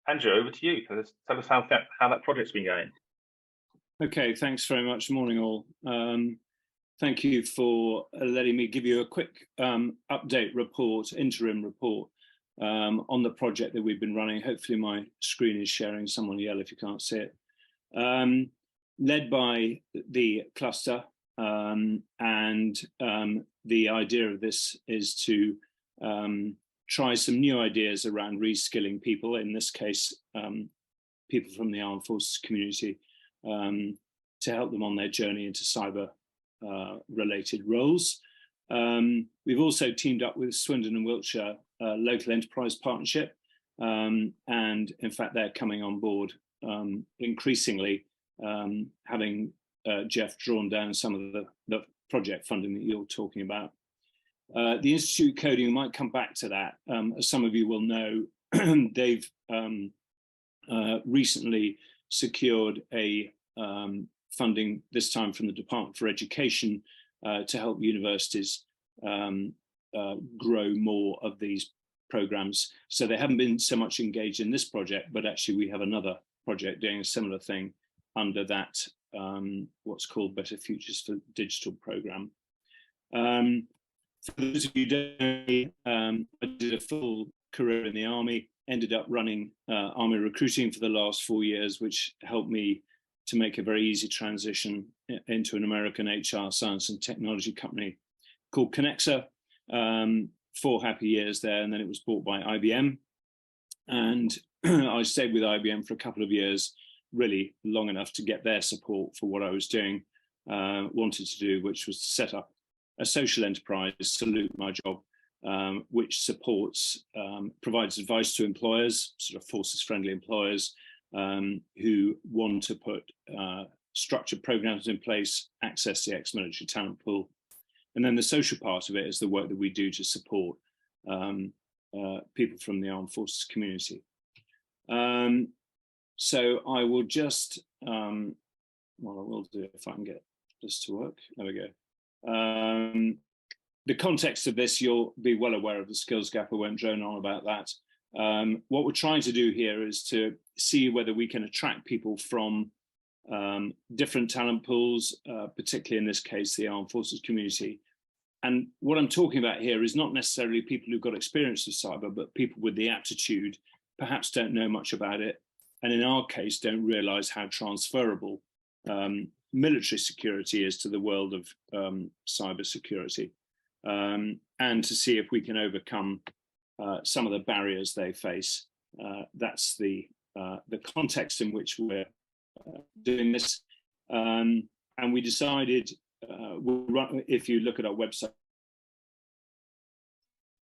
Andrew, over to you. Tell us how that project's been going. Okay, thanks very much. Morning all. Thank you for letting me give you a quick update report, interim report on the project that we've been running. Hopefully my screen is sharing. Someone yell if you can't see it. Led by the cluster, and the idea of this is to try some new ideas around reskilling people, in this case, people from the armed forces community, to help them on their journey into cyber related roles. We've also teamed up with Swindon and Wiltshire Local Enterprise Partnership, and in fact they're coming on board increasingly, having Jeff drawn down some of the project funding that you're talking about. The Institute Coding, we might come back to that. As some of you will know, they've recently secured a funding, this time from the Department for Education, to help universities grow more of these programs. So they haven't been so much engaged in this project, but actually we have another project doing a similar thing under that, what's called Better Futures for Digital program. For those of you who don't know, I did a full career in the Army, ended up running Army recruiting for the last 4 years, which helped me to make a very easy transition into an American HR science and technology company called Connexa. 4 happy years there, and then it was bought by IBM. And I stayed with IBM for a couple of years, really long enough to get their support for what I was doing, wanted to do, which was to set up a social enterprise, SaluteMyJob, which supports, provides advice to employers, sort of forces-friendly employers, who want to put structured programs in place, access the ex-military talent pool. And then the social part of it is the work that we do to support people from the armed forces community. So I will just, well, I will do it if I can get this to work. There we go. The context of this, you'll be well aware of the skills gap. I won't drone on about that. What we're trying to do here is to see whether we can attract people from different talent pools, particularly in this case, the armed forces community. And what I'm talking about here is not necessarily people who've got experience of cyber, but people with the aptitude, perhaps don't know much about it, and in our case, don't realize how transferable military security is to the world of cyber security, and to see if we can overcome some of the barriers they face. That's the context in which we're doing this. And we decided, if you look at our website,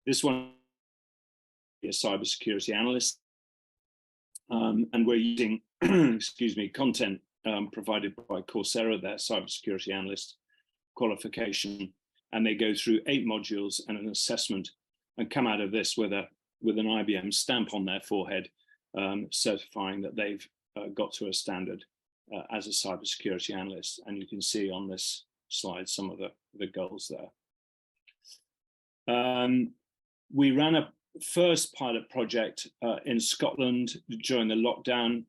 this one is a cybersecurity analyst, and we're using, excuse me, content provided by Coursera, their cybersecurity analyst qualification, and they go through 8 modules and an assessment, and come out of this with an IBM stamp on their forehead, certifying that they've got to a standard as a cybersecurity analyst. And you can see on this slide some of the goals there. We ran a first pilot project in Scotland during the lockdown,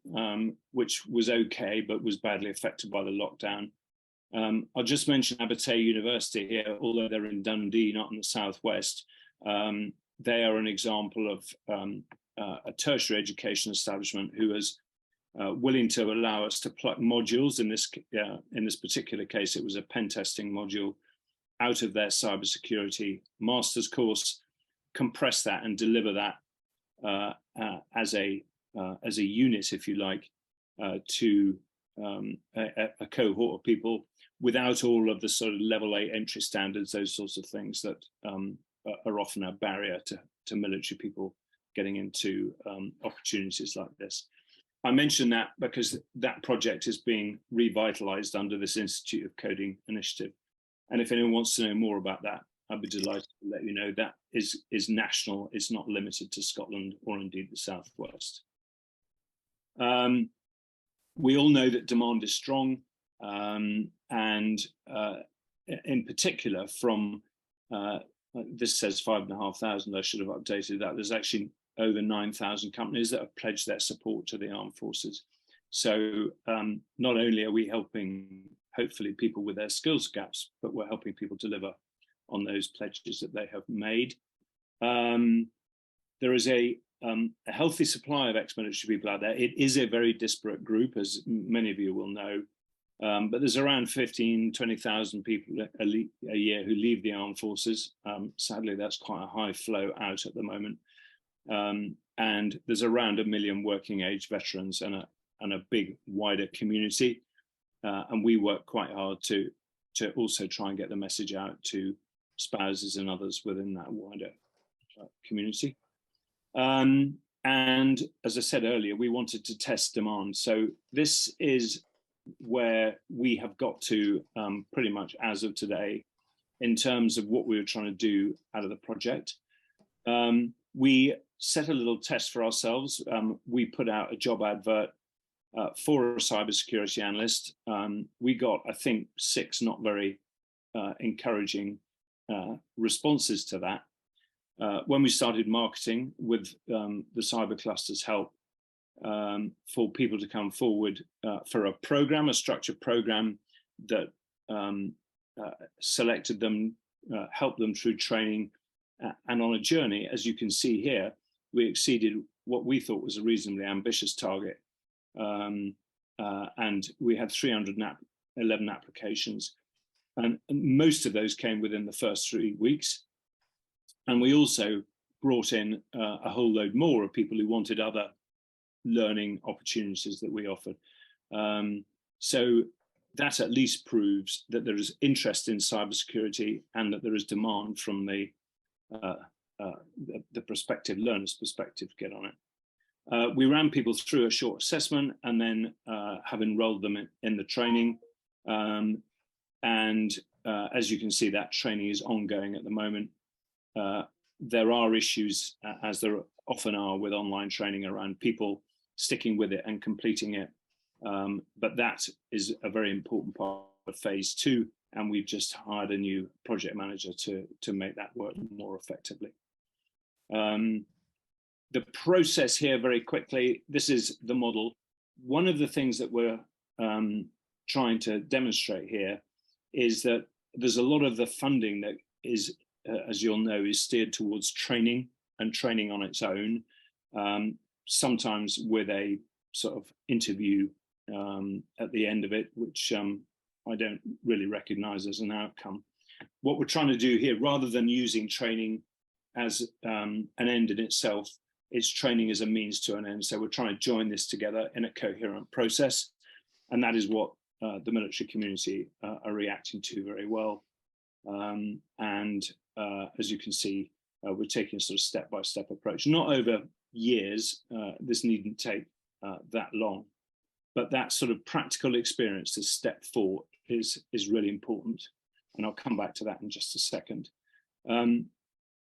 which was okay, but was badly affected by the lockdown. I'll just mention Abertay University here, although they're in Dundee, not in the southwest. They are an example of a tertiary education establishment who is willing to allow us to pluck modules. In this particular case, it was a pen testing module out of their cybersecurity master's course, compress that and deliver that as a unit, if you like, to a cohort of people without all of the sort of level 8 entry standards, those sorts of things that are often a barrier to military people getting into opportunities like this. I mention that because that project is being revitalized under this Institute of Coding initiative. And if anyone wants to know more about that, I'd be delighted to let you know that is national. It's not limited to Scotland or indeed the Southwest. We all know that demand is strong, and in particular from, this says 5,500, I should have updated that. There's actually over 9,000 companies that have pledged their support to the armed forces. So not only are we helping, hopefully, people with their skills gaps, but we're helping people deliver on those pledges that they have made. There is a healthy supply of ex-military people out there. It is a very disparate group, as many of you will know, but there's around 20,000 people a year who leave the armed forces. Sadly, that's quite a high flow out at the moment. And there's around 1 million working age veterans and a big wider community. And we work quite hard to also try and get the message out to spouses and others within that wider community. And as I said earlier, we wanted to test demand. So this is where we have got to pretty much as of today in terms of what we were trying to do out of the project. We set a little test for ourselves. We put out a job advert for a cybersecurity analyst. We got, I think, 6 not very encouraging responses to that. When we started marketing with the cyber cluster's help for people to come forward for a program, a structured program that selected them, helped them through training, and on a journey, as you can see here, we exceeded what we thought was a reasonably ambitious target. And we had 311 applications, and most of those came within the first 3 weeks. And we also brought in a whole load more of people who wanted other learning opportunities that we offered. So that at least proves that there is interest in cybersecurity and that there is demand from the prospective learner's perspective to get on it. We ran people through a short assessment and then have enrolled them in the training. As you can see, that training is ongoing at the moment. There are issues, as there often are with online training, around people sticking with it and completing it. But that is a very important part of phase 2. And we've just hired a new project manager to make that work more effectively. The process here, very quickly, this is the model. One of the things that we're trying to demonstrate here is that there's a lot of the funding that is, as you'll know, is steered towards training and training on its own, sometimes with a sort of interview at the end of it, which I don't really recognize as an outcome. What we're trying to do here, rather than using training as an end in itself, is training as a means to an end. So we're trying to join this together in a coherent process. And that is what the military community are reacting to very well. As you can see, we're taking a sort of step-by-step approach, not over years. This needn't take that long, but that sort of practical experience to step forward is really important. And I'll come back to that in just a second.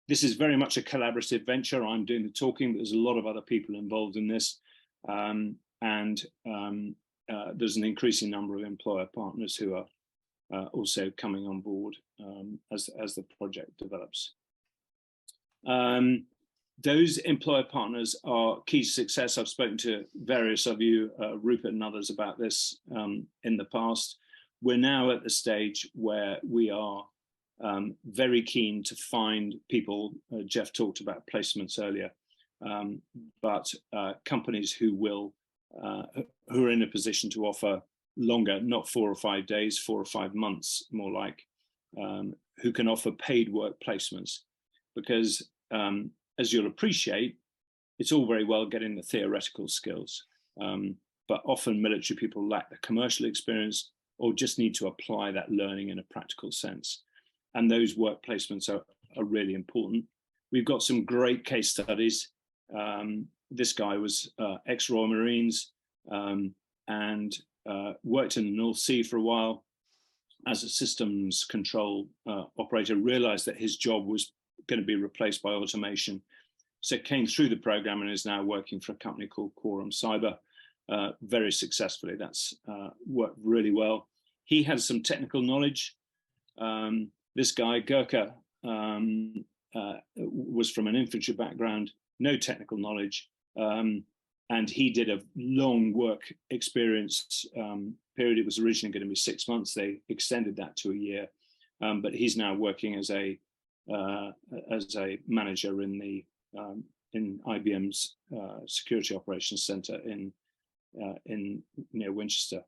This is very much a collaborative venture. I'm doing the talking, but there's a lot of other people involved in this. There's an increasing number of employer partners who are also coming on board as the project develops. Those employer partners are key to success. I've spoken to various of you, Rupert and others, about this in the past. We're now at the stage where we are very keen to find people. Jeff talked about placements earlier, but companies who are in a position to offer longer, not 4 or 5 days, 4 or 5 months, more like, who can offer paid work placements. Because as you'll appreciate, it's all very well getting the theoretical skills, but often military people lack the commercial experience or just need to apply that learning in a practical sense. And those work placements are really important. We've got some great case studies. This guy was ex-Royal Marines and worked in the North Sea for a while as a systems control operator, realized that his job was going to be replaced by automation. So came through the program and is now working for a company called Quorum Cyber very successfully. That's worked really well. He has some technical knowledge. This guy, Gurkha, was from an infantry background, no technical knowledge. And he did a long work experience period. It was originally going to be 6 months. They extended that to a year, but he's now working as a manager in IBM's Security Operations Center in near Winchester,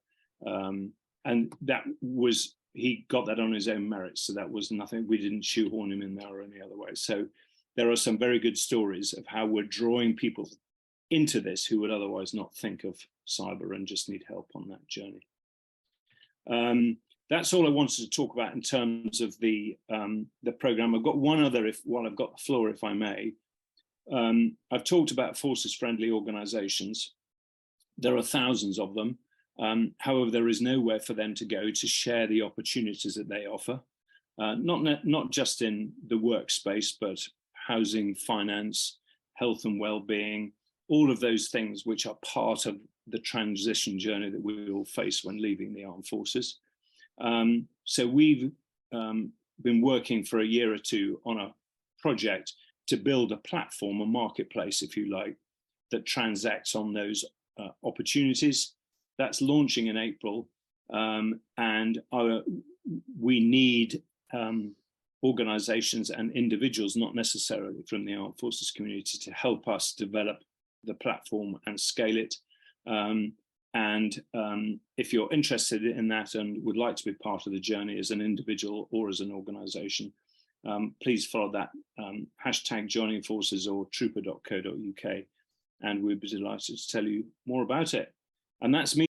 and that was, he got that on his own merits. So that was nothing. We didn't shoehorn him in there or any other way. So there are some very good stories of how we're drawing people into this who would otherwise not think of cyber and just need help on that journey. That's all I wanted to talk about in terms of the program. I've got one other, while I've got the floor, if I may. I've talked about forces-friendly organizations. There are thousands of them. However, there is nowhere for them to go to share the opportunities that they offer, not just in the workspace, but housing, finance, health and well-being, all of those things which are part of the transition journey that we all face when leaving the armed forces. So we've been working for a year or two on a project to build a platform, a marketplace, if you like, that transacts on those opportunities. That's launching in April, and we need organizations and individuals, not necessarily from the armed forces community, to help us develop the platform and scale it. If you're interested in that and would like to be part of the journey as an individual or as an organization, please follow that hashtag joining forces or trooper.co.uk, and we'd be delighted to tell you more about it. And that's me.